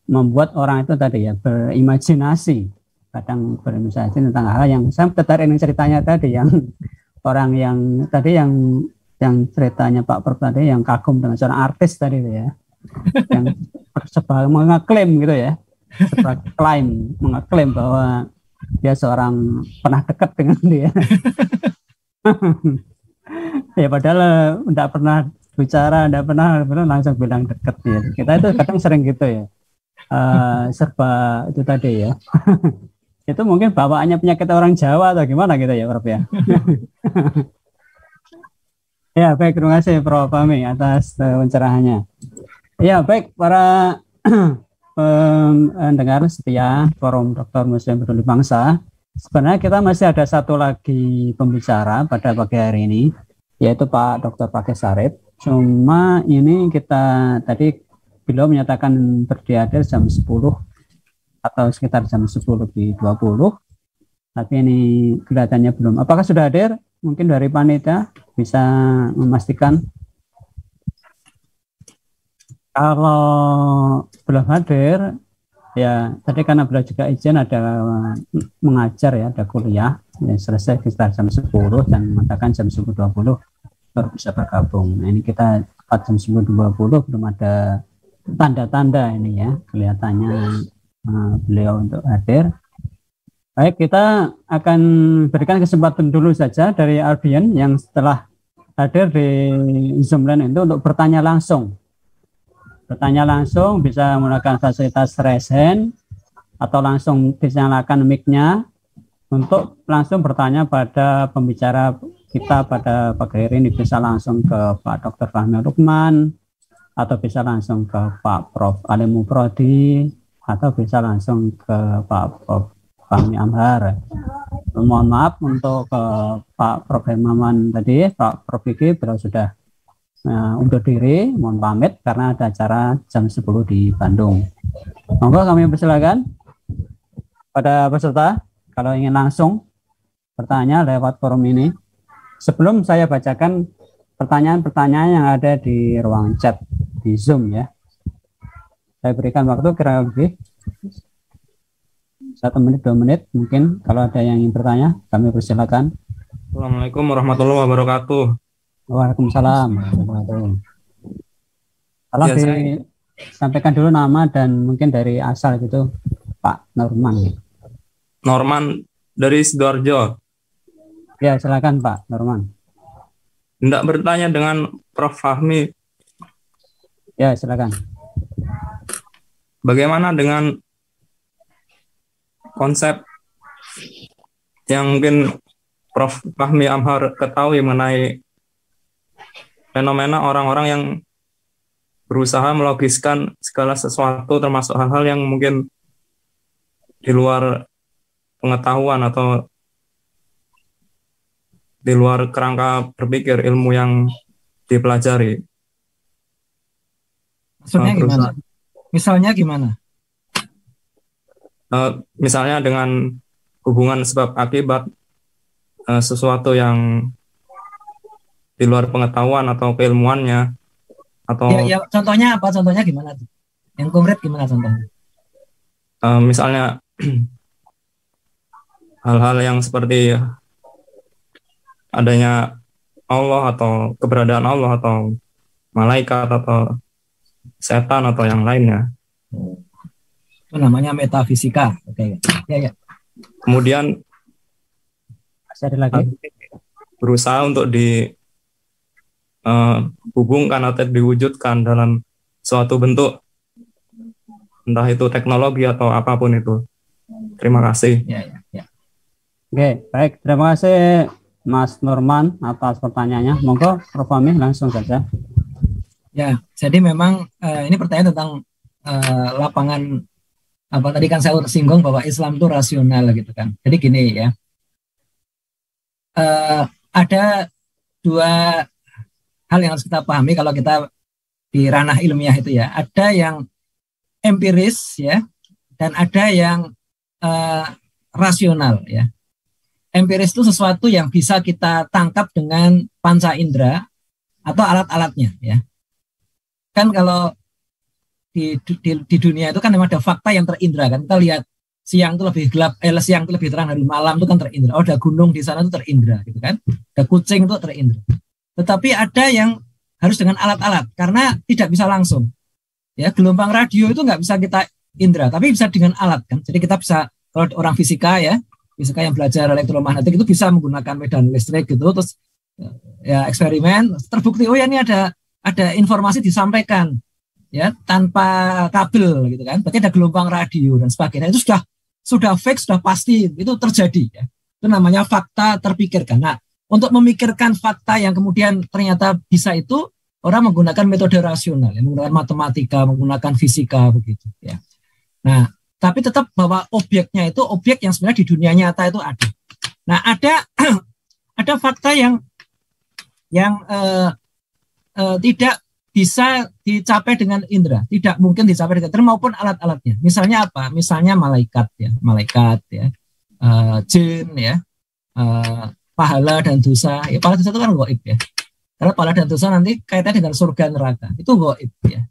membuat orang itu tadi ya berimajinasi, kadang berimajinasi tentang hal yang saya tertarik dengan ceritanya tadi, yang orang yang tadi yang ceritanya Pak Prof tadi yang kagum dengan seorang artis tadi ya, yang mengeklaim gitu ya, mengeklaim bahwa dia seorang pernah dekat dengan dia. Ya padahal tidak pernah bicara, tidak pernah langsung bilang dekat ya. Kita itu kadang sering gitu ya, serba itu tadi ya. Itu mungkin bawaannya penyakit orang Jawa atau gimana gitu ya, Prof ya. Ya, baik, terima kasih Prof Fahmi atas pencerahannya. Ya, baik para pendengar setia Forum Dokter Muslim Peduli Bangsa. Sebenarnya kita masih ada satu lagi pembicara pada pagi hari ini, yaitu Pak Dr. Pakis Sarip. Cuma ini kita tadi beliau menyatakan berdiadir jam 10 atau sekitar jam 10:20. Tapi ini kelihatannya belum. Apakah sudah hadir? Mungkin dari panitia bisa memastikan. Kalau belum hadir, ya tadi karena beliau juga izin ada mengajar ya, ada kuliah, ya, selesai sekitar jam 10 dan mengatakan jam 10:20 baru bisa bergabung. Nah, ini kita tepat jam 10:20 belum ada tanda-tanda ini ya, kelihatannya beliau untuk hadir. Baik, kita akan berikan kesempatan dulu saja dari Albion yang setelah hadir di Zoom Line itu untuk bertanya langsung. Bertanya langsung bisa menggunakan fasilitas raise hand atau langsung dinyalakan mic-nya untuk langsung bertanya pada pembicara kita pada pagi hari ini, bisa langsung ke Pak Dr. Fahmi Lukman atau bisa langsung ke Pak Prof. Alimu Prodi atau bisa langsung ke Pak Prof. Fahmi Amhar. Mohon maaf untuk ke Pak Prof. Maman tadi, Pak Prof. Gigi beliau sudah undur diri, mohon pamit karena ada acara jam 10 di Bandung. Monggo kami persilakan pada peserta kalau ingin langsung bertanya lewat forum ini. Sebelum saya bacakan pertanyaan-pertanyaan yang ada di ruang chat di Zoom ya. Saya berikan waktu kira lebih 1 menit 2 menit mungkin kalau ada yang ingin bertanya kami persilakan. Assalamualaikum warahmatullahi wabarakatuh. Waalaikumsalam. Kalau Ya, disampaikan dulu nama dan mungkin dari asal gitu, Pak Norman. Norman dari Sidoarjo. Ya, silakan Pak Norman. Hendak bertanya dengan Prof. Fahmi. Ya, silakan. Bagaimana dengan konsep yang mungkin Prof. Fahmi Amhar ketahui mengenai fenomena orang-orang yang berusaha melogiskan segala sesuatu termasuk hal-hal yang mungkin di luar pengetahuan atau di luar kerangka berpikir ilmu yang dipelajari. Maksudnya gimana? Misalnya gimana? Misalnya dengan hubungan sebab akibat sesuatu yang di luar pengetahuan atau keilmuannya atau Ya, contohnya apa? Contohnya gimana? Yang konkret gimana contohnya? Misalnya hal-hal yang seperti adanya Allah atau keberadaan Allah atau malaikat atau setan atau yang lainnya. Itu namanya metafisika. Oke. Ya. Kemudian Masih ada lagi? berusaha untuk hubungkan atau diwujudkan dalam suatu bentuk, entah itu teknologi atau apapun itu. Terima kasih. Ya. Oke, baik. Terima kasih Mas Norman atas pertanyaannya. Monggo Prof. Fahmi langsung saja. Ya, jadi memang ini pertanyaan tentang lapangan apa tadi kan saya singgung bahwa Islam itu rasional gitu kan. Jadi gini ya, ada dua hal yang harus kita pahami kalau kita di ranah ilmiah itu ya. Ada yang empiris ya, dan ada yang rasional ya. Empiris itu sesuatu yang bisa kita tangkap dengan panca indera atau alat-alatnya ya. Kan kalau di dunia itu kan memang ada fakta yang terindra kan. Kita lihat siang itu lebih gelap, siang itu lebih terang dari malam itu kan terindra. Oh, ada gunung di sana itu terindra gitu kan. Ada kucing itu terindra. Tetapi ada yang harus dengan alat-alat karena tidak bisa langsung. Ya, gelombang radio itu nggak bisa kita indra, tapi bisa dengan alat kan. Jadi kita bisa, kalau orang fisika ya, fisika yang belajar elektromagnetik itu bisa menggunakan medan listrik gitu, terus ya eksperimen, terbukti oh ya ini ada informasi disampaikan ya tanpa kabel gitu kan. Berarti ada gelombang radio dan sebagainya. Itu sudah sudah fix, sudah pasti itu terjadi. Ya. Itu namanya fakta terpikirkan. Nah, untuk memikirkan fakta yang kemudian ternyata bisa itu, orang menggunakan metode rasional, ya, menggunakan matematika, menggunakan fisika begitu. Ya. Nah, tapi tetap bahwa objeknya itu objek yang sebenarnya di dunia nyata itu ada. Nah, ada fakta yang tidak bisa dicapai dengan indera, tidak mungkin dicapai dengan indera maupun alat-alatnya. Misalnya apa? Misalnya malaikat ya, jin ya, pahala dan dosa. Ya, pahala dosa itu kan gaib ya. Karena pahala dan dosa nanti kaitannya dengan surga neraka. Itu gaib ya.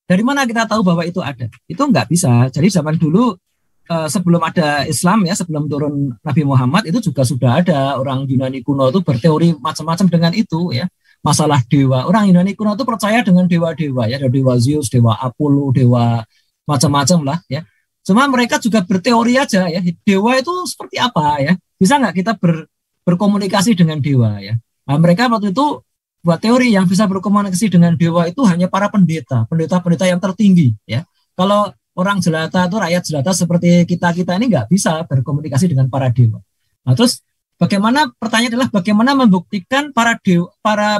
Dari mana kita tahu bahwa itu ada? Itu nggak bisa. Jadi zaman dulu sebelum ada Islam ya, sebelum turun Nabi Muhammad itu juga sudah ada orang Yunani kuno itu berteori macam-macam dengan itu ya. Masalah dewa. Orang Yunani kuno itu percaya dengan dewa-dewa ya, ada dewa Zeus, dewa Apollo, dewa macam-macam lah ya. Cuma mereka juga berteori aja ya. Dewa itu seperti apa ya? Bisa nggak kita berkomunikasi dengan dewa ya? Nah, mereka waktu itu buat teori yang bisa berkomunikasi dengan dewa itu hanya para pendeta yang tertinggi ya. Kalau orang jelata atau rakyat jelata seperti kita ini nggak bisa berkomunikasi dengan para dewa. Nah, terus pertanyaan adalah bagaimana membuktikan para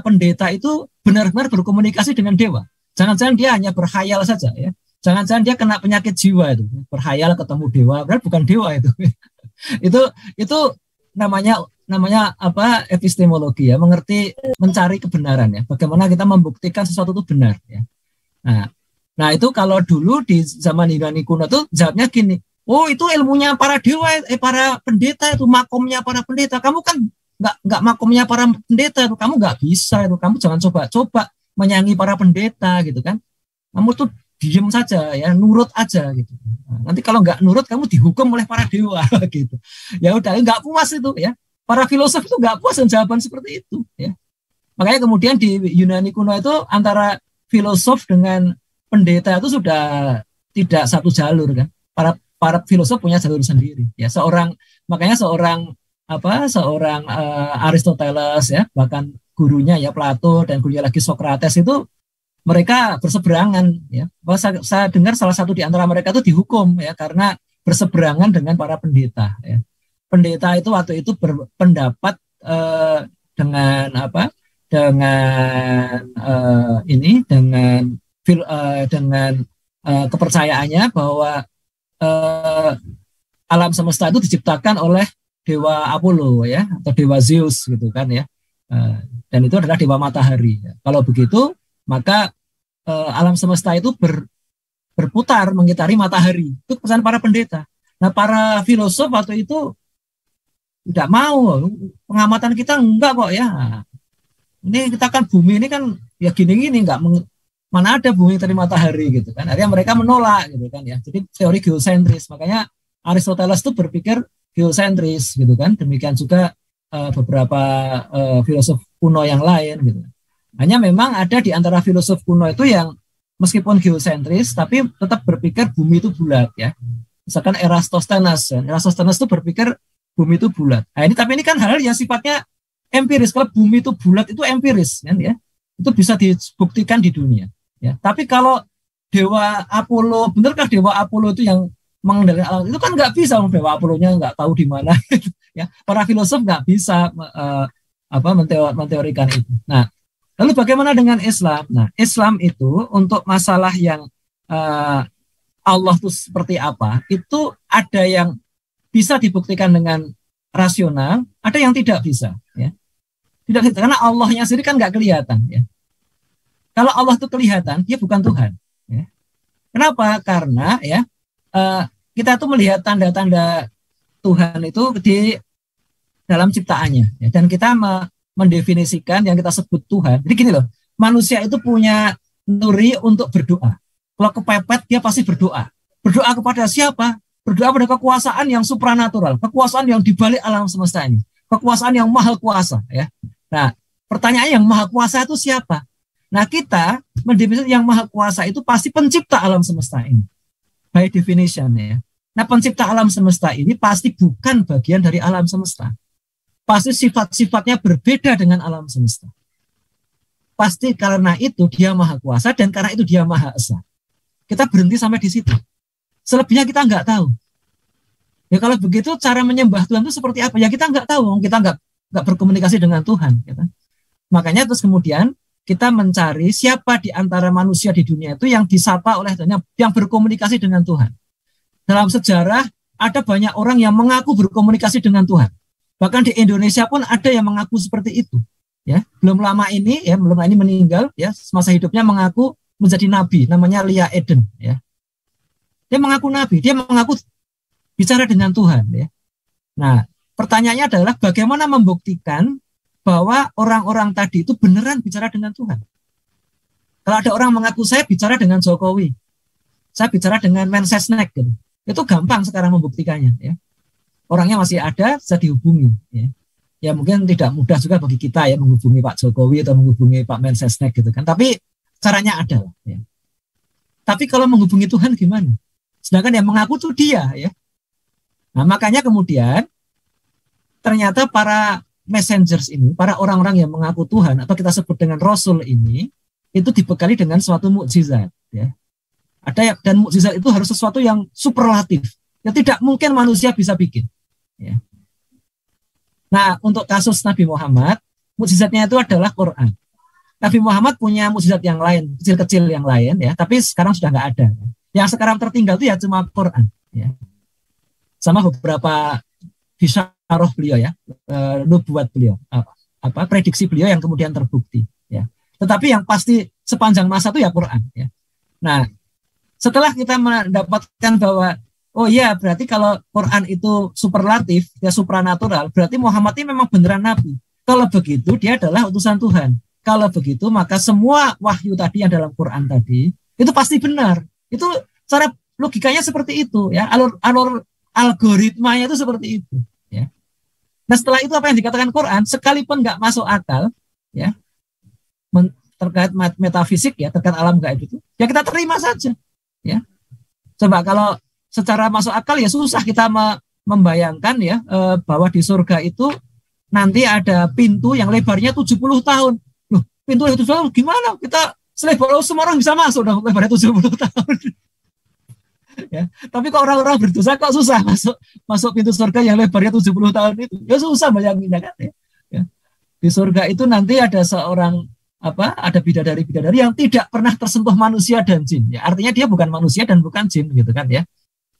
pendeta itu benar-benar berkomunikasi dengan dewa? Jangan-jangan dia hanya berkhayal saja ya. Jangan-jangan dia kena penyakit jiwa itu, berkhayal ketemu dewa, padahal bukan dewa itu. itu namanya apa? Epistemologi ya, mencari kebenaran ya. Bagaimana kita membuktikan sesuatu itu benar ya. Nah itu kalau dulu di zaman Yunani kuno tuh jawabnya gini, oh itu ilmunya para dewa, para pendeta itu, makomnya para pendeta. Kamu kan nggak makomnya para pendeta itu, kamu nggak bisa itu. Kamu jangan coba menyayangi para pendeta gitu kan. Kamu tuh diem saja ya, nurut aja gitu. Nah, nanti kalau nggak nurut kamu dihukum oleh para dewa gitu. Ya udah, nggak puas itu ya. Para filosof itu nggak puas dengan jawaban seperti itu ya. Makanya kemudian di Yunani kuno itu antara filosof dengan pendeta itu sudah tidak satu jalur kan. Para filosof punya jalur sendiri ya. Makanya seorang Aristoteles ya, bahkan gurunya ya Plato dan gurunya lagi Socrates itu mereka berseberangan ya. Saya dengar salah satu di antara mereka itu dihukum ya karena berseberangan dengan para pendeta ya. Pendeta itu waktu itu berpendapat dengan kepercayaannya bahwa alam semesta itu diciptakan oleh dewa Apollo ya, atau dewa Zeus gitu kan ya, dan itu adalah dewa matahari. Kalau begitu maka alam semesta itu berputar mengitari matahari. Itu pesan para pendeta. Nah para filosof waktu itu tidak mau, pengamatan kita enggak kok ya. Ini kita kan bumi ini kan ya gini-gini, enggak mana ada bumi dari matahari gitu kan. Akhirnya mereka menolak gitu kan ya. Jadi teori geosentris. Makanya Aristoteles itu berpikir geosentris gitu kan. Demikian juga beberapa filosof kuno yang lain gitu. Hanya memang ada di antara filosof kuno itu yang meskipun geosentris tapi tetap berpikir bumi itu bulat ya. Misalkan Eratosthenes itu berpikir bumi itu bulat. Nah, tapi ini kan hal yang sifatnya empiris. Kalau bumi itu bulat itu empiris kan ya. Itu bisa dibuktikan di dunia ya. Tapi kalau dewa Apollo, benarkah dewa Apollo itu yang mengendalikan alam? Itu kan nggak bisa, dewa Apollo-nya nggak tahu di mana ya. Para filosof nggak bisa menteorikan itu. Nah, lalu bagaimana dengan Islam? Nah, Islam itu untuk masalah yang Allah itu seperti apa, itu ada yang bisa dibuktikan dengan rasional, ada yang tidak bisa. Ya. Tidak bisa, karena Allahnya sendiri kan nggak kelihatan. Ya. Kalau Allah itu kelihatan, dia bukan Tuhan. Ya. Kenapa? Karena ya kita tuh melihat tanda-tanda Tuhan itu di dalam ciptaannya. Ya. Dan kita mendefinisikan yang kita sebut Tuhan. Jadi gini loh, manusia itu punya nuri untuk berdoa. Kalau kepepet, dia pasti berdoa. Berdoa kepada siapa? Berdoa pada kekuasaan yang supranatural, kekuasaan yang dibalik alam semesta ini, kekuasaan yang maha kuasa. Ya. Nah, pertanyaan yang maha kuasa itu siapa? Nah, kita mendefinisikan yang maha kuasa itu pasti pencipta alam semesta ini. By definition ya. Nah, pencipta alam semesta ini pasti bukan bagian dari alam semesta. Pasti sifat-sifatnya berbeda dengan alam semesta. Pasti karena itu dia maha kuasa dan karena itu dia maha esa. Kita berhenti sampai di situ. Selebihnya kita nggak tahu. Ya kalau begitu cara menyembah Tuhan itu seperti apa? Ya kita nggak tahu, kita nggak berkomunikasi dengan Tuhan. Gitu. Makanya terus kemudian kita mencari siapa di antara manusia di dunia itu yang disapa oleh Tuhan, yang berkomunikasi dengan Tuhan. Dalam sejarah ada banyak orang yang mengaku berkomunikasi dengan Tuhan. Bahkan di Indonesia pun ada yang mengaku seperti itu. Ya, belum lama ini meninggal, ya, semasa hidupnya mengaku menjadi nabi, namanya Lia Eden. Ya. Dia mengaku nabi, dia mengaku bicara dengan Tuhan. Ya. Nah, pertanyaannya adalah bagaimana membuktikan bahwa orang-orang tadi itu beneran bicara dengan Tuhan. Kalau ada orang mengaku saya bicara dengan Jokowi, saya bicara dengan Mensesnek, gitu. Itu gampang sekarang membuktikannya. Ya. Orangnya masih ada, bisa dihubungi. Ya. Ya mungkin tidak mudah juga bagi kita ya menghubungi Pak Jokowi atau menghubungi Pak Mensesnek gitu kan. Tapi caranya ada. Ya. Tapi kalau menghubungi Tuhan gimana? Sedangkan yang mengaku tuh dia ya. Nah makanya kemudian ternyata para messengers ini, para orang-orang yang mengaku Tuhan atau kita sebut dengan Rasul ini, itu dibekali dengan suatu mukjizat. Ya. Ada dan mukjizat itu harus sesuatu yang superlatif. Ya tidak mungkin manusia bisa bikin. Ya. Nah, untuk kasus Nabi Muhammad, mukjizatnya itu adalah Quran. Nabi Muhammad punya mukjizat yang lain, kecil-kecil yang lain, ya. Tapi sekarang sudah nggak ada. Yang sekarang tertinggal itu ya cuma Quran, ya. Sama beberapa bisyarah beliau, ya, nubuat beliau, prediksi beliau yang kemudian terbukti, ya. Tetapi yang pasti sepanjang masa itu ya Quran, ya. Nah, setelah kita mendapatkan bahwa oh iya, berarti kalau Quran itu superlatif, ya supranatural, berarti Muhammad ini memang beneran Nabi. Kalau begitu, dia adalah utusan Tuhan. Kalau begitu, maka semua wahyu tadi yang dalam Quran tadi, itu pasti benar. Itu cara logikanya seperti itu. Ya, alur algoritmanya itu seperti itu. Ya. Nah setelah itu apa yang dikatakan Quran, sekalipun nggak masuk akal, ya, terkait metafisik, ya, terkait alam gaib itu, ya kita terima saja. Ya. Coba kalau secara masuk akal ya susah kita membayangkan ya bahwa di surga itu nanti ada pintu yang lebarnya 70 tahun. Loh, pintu yang 70 tahun gimana? Kita selebar semua orang bisa masuk dong lebarnya 70 tahun. Ya, tapi kok orang-orang berdosa kok susah masuk pintu surga yang lebarnya 70 tahun itu. Ya susah bayanginnya kan ya. Ya. Di surga itu nanti ada seorang ada bidadari-bidadari yang tidak pernah tersentuh manusia dan jin. Ya, artinya dia bukan manusia dan bukan jin gitu kan ya.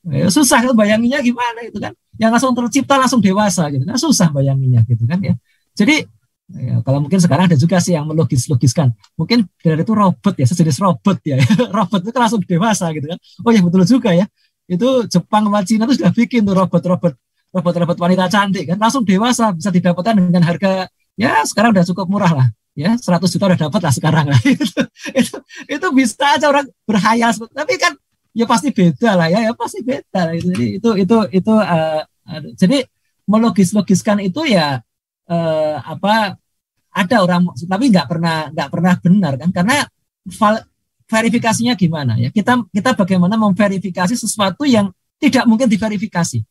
Ya, susah bayanginnya gimana itu kan, yang langsung tercipta langsung dewasa gitu kan, susah bayanginnya gitu kan ya. Jadi ya, kalau mungkin sekarang ada juga sih yang melogis-logiskan, mungkin dari itu robot ya, sejenis robot ya, robot itu langsung dewasa gitu kan. Oh ya betul juga ya, itu Jepang sama Cina itu sudah bikin tuh robot wanita cantik kan, langsung dewasa, bisa didapatkan dengan harga ya sekarang udah cukup murah lah ya, 100 juta udah dapat lah sekarang lah. itu bisa aja orang berhayal, tapi kan ya pasti beda lah ya pasti beda. Jadi itu jadi melogis-logiskan itu ya ada orang, tapi nggak pernah benar kan, karena verifikasinya gimana ya, kita bagaimana memverifikasi sesuatu yang tidak mungkin diverifikasi.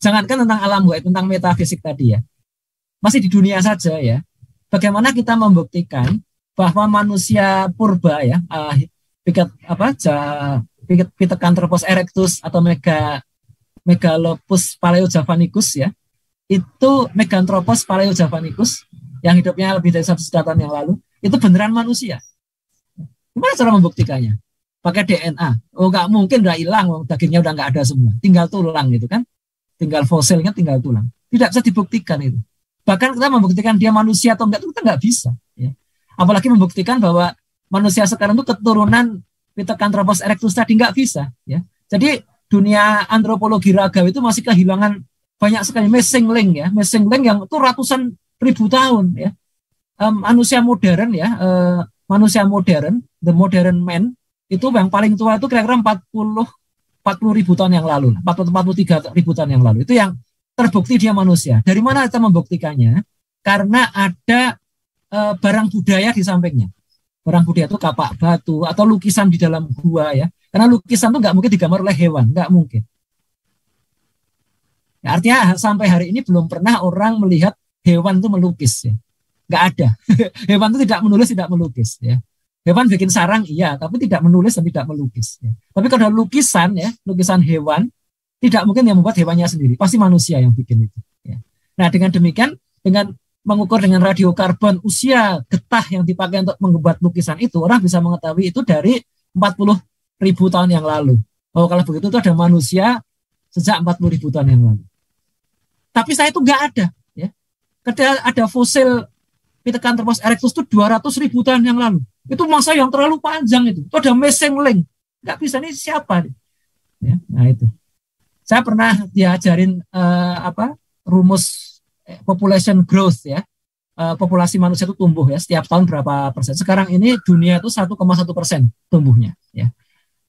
Jangankan tentang alam gaib, tentang metafisik tadi ya, masih di dunia saja ya, bagaimana kita membuktikan bahwa manusia purba ya, Pithecanthropus erectus atau Megalopus paleojavanicus ya, itu Meganthropus paleojavanicus yang hidupnya lebih dari 1 juta tahun yang lalu, itu beneran manusia. Gimana cara membuktikannya? Pakai DNA. Oh nggak mungkin, udah hilang, dagingnya udah nggak ada semua, tinggal tulang gitu kan, tinggal fosilnya, tinggal tulang. Tidak bisa dibuktikan itu. Bahkan kita membuktikan dia manusia atau enggak itu kita nggak bisa. Ya. Apalagi membuktikan bahwa manusia sekarang itu keturunan Pithecanthropus erectus tadi, nggak bisa. Ya. Jadi dunia antropologi ragawi itu masih kehilangan banyak sekali missing link ya, missing link yang itu ratusan ribu tahun ya. Manusia modern ya, manusia modern, the modern man itu yang paling tua itu kira-kira 40 ribu tahun yang lalu, 43 ribu tahun yang lalu. Itu yang terbukti dia manusia. Dari mana kita membuktikannya? Karena ada barang budaya di sampingnya. Barang budaya itu kapak batu atau lukisan di dalam gua ya. Karena lukisan itu nggak mungkin digambar oleh hewan, nggak mungkin. Ya, artinya sampai hari ini belum pernah orang melihat hewan itu melukis ya. Nggak ada. Hewan itu tidak menulis, tidak melukis ya. Hewan bikin sarang iya, tapi tidak menulis dan tidak melukis ya. Tapi kalau lukisan ya, lukisan hewan Tidak mungkin yang membuat hewannya sendiri, pasti manusia yang bikin itu. Ya. Nah dengan demikian, dengan mengukur dengan radiokarbon usia getah yang dipakai untuk membuat lukisan itu, orang bisa mengetahui itu dari 40.000 tahun yang lalu. Oh kalau begitu itu ada manusia sejak 40.000 tahun yang lalu. Tapi saya itu nggak ada. Ya. Ketika ada fosil Pithecanthropus erectus itu 200.000 tahun yang lalu. Itu masa yang terlalu panjang itu. Itu ada missing link. Nggak bisa, ini siapa? Ya, nah itu. Saya pernah diajarin rumus population growth ya. Populasi manusia itu tumbuh ya setiap tahun berapa persen. Sekarang ini dunia itu 1,1% tumbuhnya ya.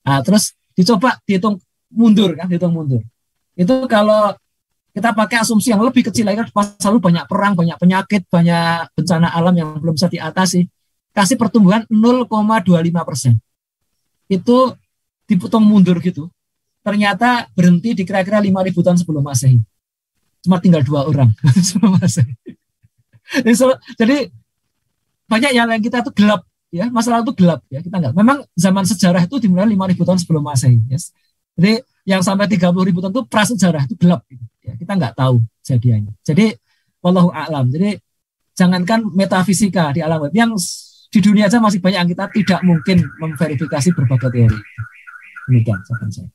Nah, terus dicoba dihitung mundur kan, dihitung mundur. Itu kalau kita pakai asumsi yang lebih kecil lagi, selalu banyak perang, banyak penyakit, banyak bencana alam yang belum bisa diatasi. Kasih pertumbuhan 0,25%. Itu diputung mundur gitu. Ternyata berhenti di kira-kira 5.000 tahun sebelum Masehi. Cuma tinggal 2 orang sebelum Masehi. Jadi banyak yang kita itu gelap ya, masalah itu gelap ya, kita enggak. Memang zaman sejarah itu dimulai 5.000 tahun sebelum Masehi, yes. Jadi yang sampai 30.000 tahun itu prasejarah itu gelap gitu. Ya, kita enggak tahu kejadiannya. Jadi wallahu a'lam. Jadi jangankan metafisika di alam web, yang di dunia aja masih banyak yang kita tidak mungkin memverifikasi berbagai teori. Demikian saran saya.